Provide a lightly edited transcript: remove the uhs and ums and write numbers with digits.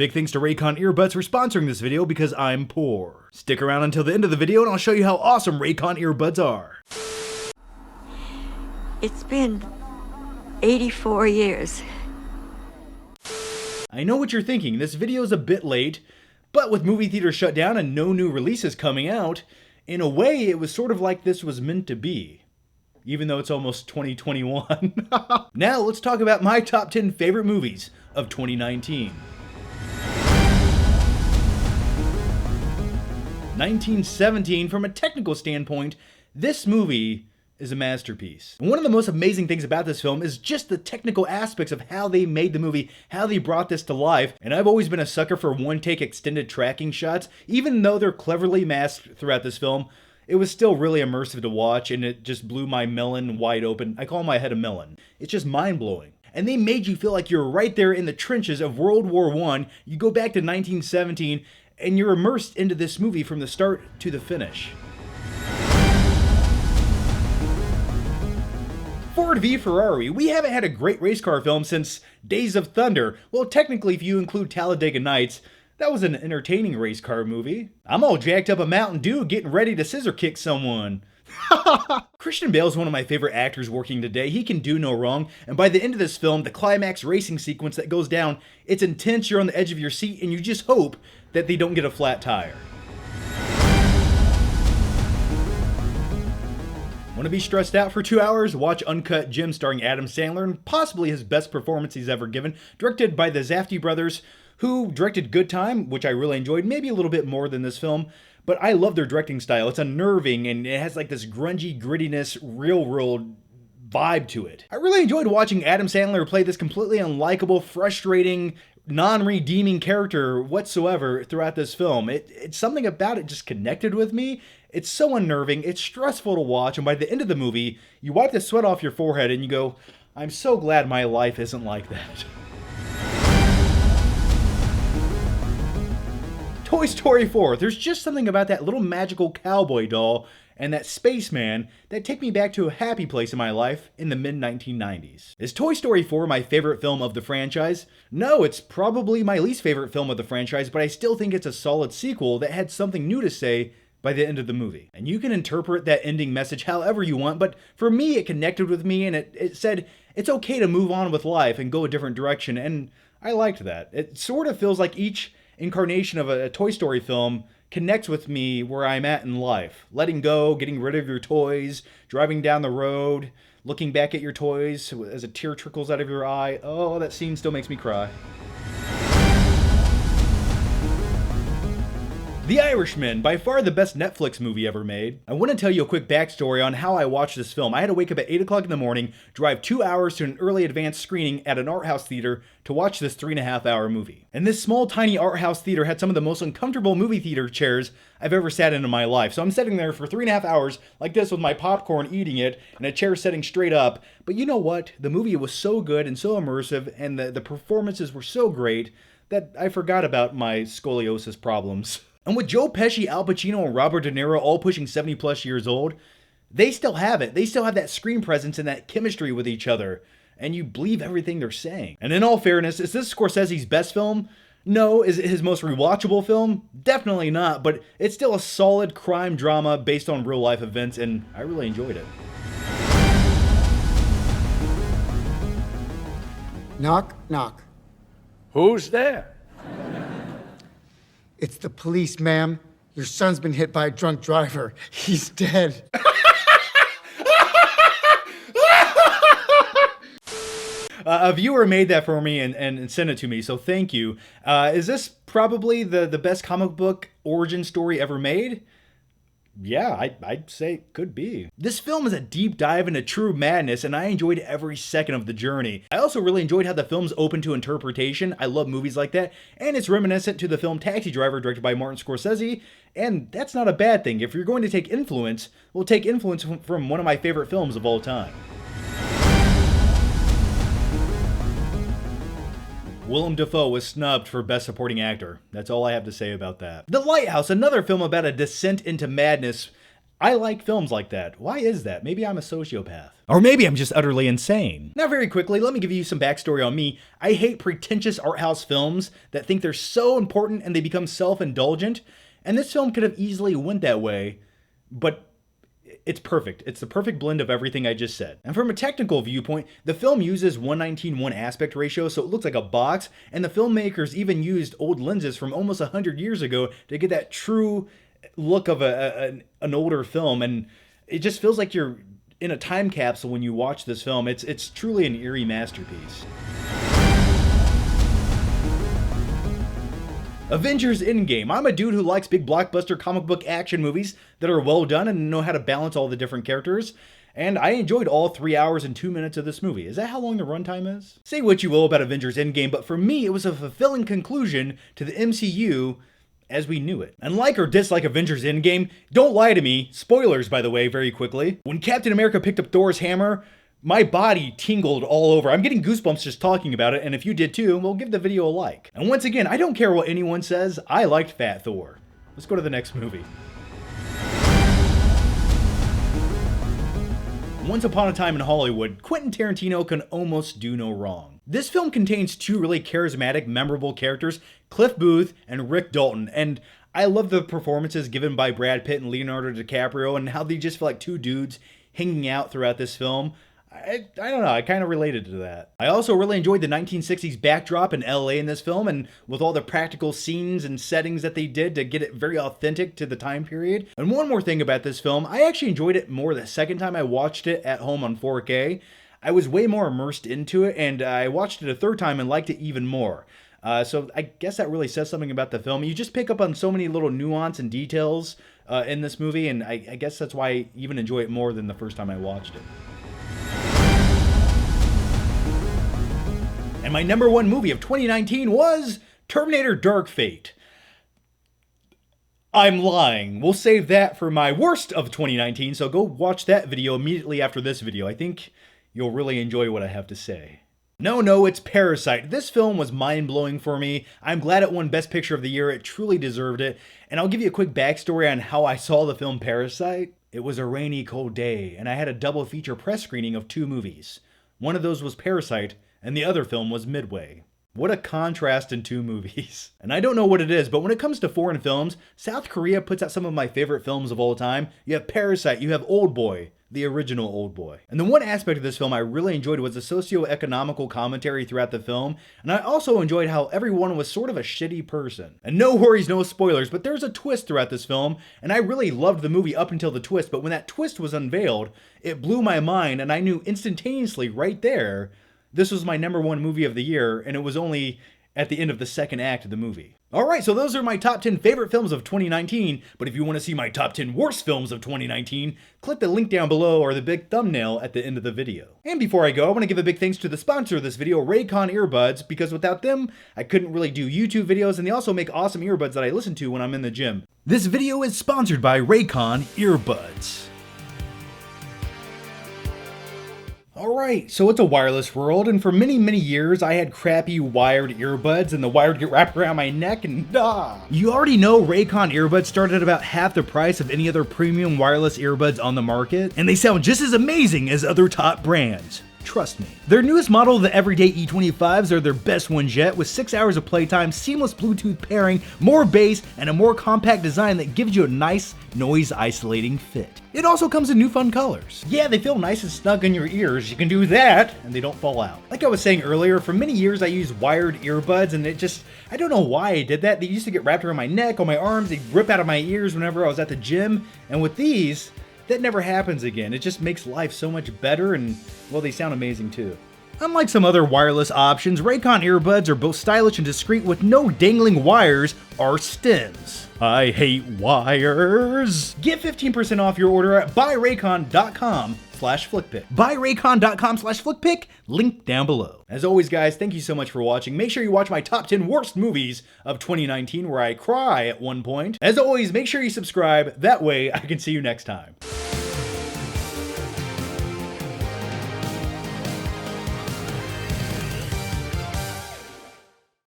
Big thanks to Raycon Earbuds for sponsoring this video because I'm poor. Stick around until the end of the video and I'll show you how awesome Raycon earbuds are. It's been 84 years. I know what you're thinking, this video is a bit late, but with movie theaters shut down and no new releases coming out, in a way it was sort of like this was meant to be. Even though it's almost 2021. Now let's talk about my top 10 favorite movies of 2019. 1917, from a technical standpoint, this movie is a masterpiece. And one of the most amazing things about this film is just the technical aspects of how they made the movie, how they brought this to life. And I've always been a sucker for one-take extended tracking shots, even though they're cleverly masked throughout this film. It was still really immersive to watch, and it just blew my melon wide open. I call my head a melon. It's just mind-blowing. And they made you feel like you're right there in the trenches of World War I. You go back to 1917, and you're immersed into this movie from the start to the finish. Ford v Ferrari. We haven't had a great race car film since Days of Thunder. Well, technically, if you include Talladega Nights, that was an entertaining race car movie. I'm all jacked up a Mountain Dew getting ready to scissor kick someone. Christian Bale is one of my favorite actors working today. He can do no wrong. And by the end of this film, the climax racing sequence that goes down, it's intense, you're on the edge of your seat, and you just hope that they don't get a flat tire. Want to be stressed out for 2 hours? Watch Uncut Gym starring Adam Sandler, and possibly his best performance he's ever given, directed by the Safdie brothers, who directed Good Time, which I really enjoyed, maybe a little bit more than this film, but I love their directing style. It's unnerving, and it has like this grungy grittiness, real world vibe to it. I really enjoyed watching Adam Sandler play this completely unlikable, frustrating, non-redeeming character whatsoever throughout this film. It's something about it just connected with me. It's so unnerving, it's stressful to watch, and by the end of the movie, you wipe the sweat off your forehead and you go, I'm so glad my life isn't like that. Toy Story 4. There's just something about that little magical cowboy doll and that spaceman that take me back to a happy place in my life in the mid-1990s. Is Toy Story 4 my favorite film of the franchise? No, it's probably my least favorite film of the franchise, but I still think it's a solid sequel that had something new to say by the end of the movie. And you can interpret that ending message however you want, but for me, it connected with me and it said it's okay to move on with life and go a different direction, and I liked that. It sort of feels like each incarnation of a Toy Story film connects with me where I'm at in life. Letting go, getting rid of your toys, driving down the road, looking back at your toys as a tear trickles out of your eye. Oh, that scene still makes me cry. The Irishman, by far the best Netflix movie ever made. I want to tell you a quick backstory on how I watched this film. I had to wake up at 8 o'clock in the morning, drive 2 hours to an early advanced screening at an art house theater to watch this 3.5-hour movie. And this small, tiny art house theater had some of the most uncomfortable movie theater chairs I've ever sat in my life. So I'm sitting there for 3.5 hours like this with my popcorn, eating it, and a chair sitting straight up. But you know what? The movie was so good and so immersive, and the performances were so great that I forgot about my scoliosis problems. And with Joe Pesci, Al Pacino, and Robert De Niro all pushing 70 plus years old, they still have it. They still have that screen presence and that chemistry with each other. And you believe everything they're saying. And in all fairness, is this Scorsese's best film? No. Is it his most rewatchable film? Definitely not. But it's still a solid crime drama based on real life events, and I really enjoyed it. Knock, knock. Who's there? It's the police, ma'am. Your son's been hit by a drunk driver. He's dead. A viewer made that for me and sent it to me, so thank you. Is this probably the best comic book origin story ever made? Yeah, I'd say it could be. This film is a deep dive into true madness, and I enjoyed every second of the journey. I also really enjoyed how the film's open to interpretation. I love movies like that, and it's reminiscent to the film Taxi Driver, directed by Martin Scorsese, and that's not a bad thing. If you're going to take influence, we'll take influence from one of my favorite films of all time. Willem Dafoe was snubbed for Best Supporting Actor. That's all I have to say about that. The Lighthouse, another film about a descent into madness. I like films like that. Why is that? Maybe I'm a sociopath. Or maybe I'm just utterly insane. Now, very quickly, let me give you some backstory on me. I hate pretentious art house films that think they're so important and they become self-indulgent. And this film could have easily went that way, but it's perfect. It's the perfect blend of everything I just said. And from a technical viewpoint, the film uses 1:19:1 aspect ratio, so it looks like a box, and the filmmakers even used old lenses from almost 100 years ago to get that true look of an older film, and it just feels like you're in a time capsule when you watch this film. It's truly an eerie masterpiece. Avengers Endgame. I'm a dude who likes big blockbuster comic book action movies that are well done and know how to balance all the different characters. And I enjoyed all 3 hours and 2 minutes of this movie. Is that how long the runtime is? Say what you will about Avengers Endgame, but for me, it was a fulfilling conclusion to the MCU as we knew it. And like or dislike Avengers Endgame, don't lie to me. Spoilers, by the way, very quickly. When Captain America picked up Thor's hammer, my body tingled all over. I'm getting goosebumps just talking about it, and if you did too, well, give the video a like. And once again, I don't care what anyone says, I liked Fat Thor. Let's go to the next movie. Once Upon a Time in Hollywood, Quentin Tarantino can almost do no wrong. This film contains two really charismatic, memorable characters, Cliff Booth and Rick Dalton, and I love the performances given by Brad Pitt and Leonardo DiCaprio and how they just feel like two dudes hanging out throughout this film. I don't know, I kind of related to that. I also really enjoyed the 1960s backdrop in LA in this film, and with all the practical scenes and settings that they did to get it very authentic to the time period. And one more thing about this film, I actually enjoyed it more the second time I watched it at home on 4K. I was way more immersed into it, and I watched it a third time and liked it even more. So I guess that really says something about the film. You just pick up on so many little nuance and details in this movie, and I guess that's why I even enjoy it more than the first time I watched it. And my number one movie of 2019 was Terminator Dark Fate. I'm lying. We'll save that for my worst of 2019, so go watch that video immediately after this video. I think you'll really enjoy what I have to say. No, it's Parasite. This film was mind-blowing for me. I'm glad it won Best Picture of the Year. It truly deserved it. And I'll give you a quick backstory on how I saw the film Parasite. It was a rainy, cold day, and I had a double feature press screening of two movies. One of those was Parasite, and the other film was Midway. What a contrast in two movies. And I don't know what it is, but when it comes to foreign films, South Korea puts out some of my favorite films of all time. You have Parasite, you have Oldboy, the original Oldboy. And the one aspect of this film I really enjoyed was the socio-economical commentary throughout the film, and I also enjoyed how everyone was sort of a shitty person. And no worries, no spoilers, but there's a twist throughout this film, and I really loved the movie up until the twist, but when that twist was unveiled, it blew my mind, and I knew instantaneously right there this was my number one movie of the year, and it was only at the end of the second act of the movie. Alright, so those are my top 10 favorite films of 2019, but if you want to see my top 10 worst films of 2019, click the link down below or the big thumbnail at the end of the video. And before I go, I want to give a big thanks to the sponsor of this video, Raycon earbuds, because without them, I couldn't really do YouTube videos, and they also make awesome earbuds that I listen to when I'm in the gym. This video is sponsored by Raycon earbuds. Alright, so it's a wireless world, and for many, many years I had crappy wired earbuds, and the wire would get wrapped around my neck, and You already know Raycon earbuds start at about half the price of any other premium wireless earbuds on the market, and they sound just as amazing as other top brands. Trust me. Their newest model, the Everyday E25s, are their best ones yet, with 6 hours of playtime, seamless Bluetooth pairing, more bass, and a more compact design that gives you a nice, noise-isolating fit. It also comes in new fun colors. Yeah, they feel nice and snug in your ears, you can do that, and they don't fall out. Like I was saying earlier, for many years I used wired earbuds, and I don't know why I did that. They used to get wrapped around my neck, on my arms, they'd rip out of my ears whenever I was at the gym, and with these, that never happens again. It just makes life so much better, and, well, they sound amazing too. Unlike some other wireless options, Raycon earbuds are both stylish and discreet with no dangling wires or stems. I hate wires. Get 15% off your order at buyraycon.com/flickpick. Buyraycon.com/flickpick, link down below. As always, guys, thank you so much for watching. Make sure you watch my top 10 worst movies of 2019 where I cry at one point. As always, make sure you subscribe. That way I can see you next time.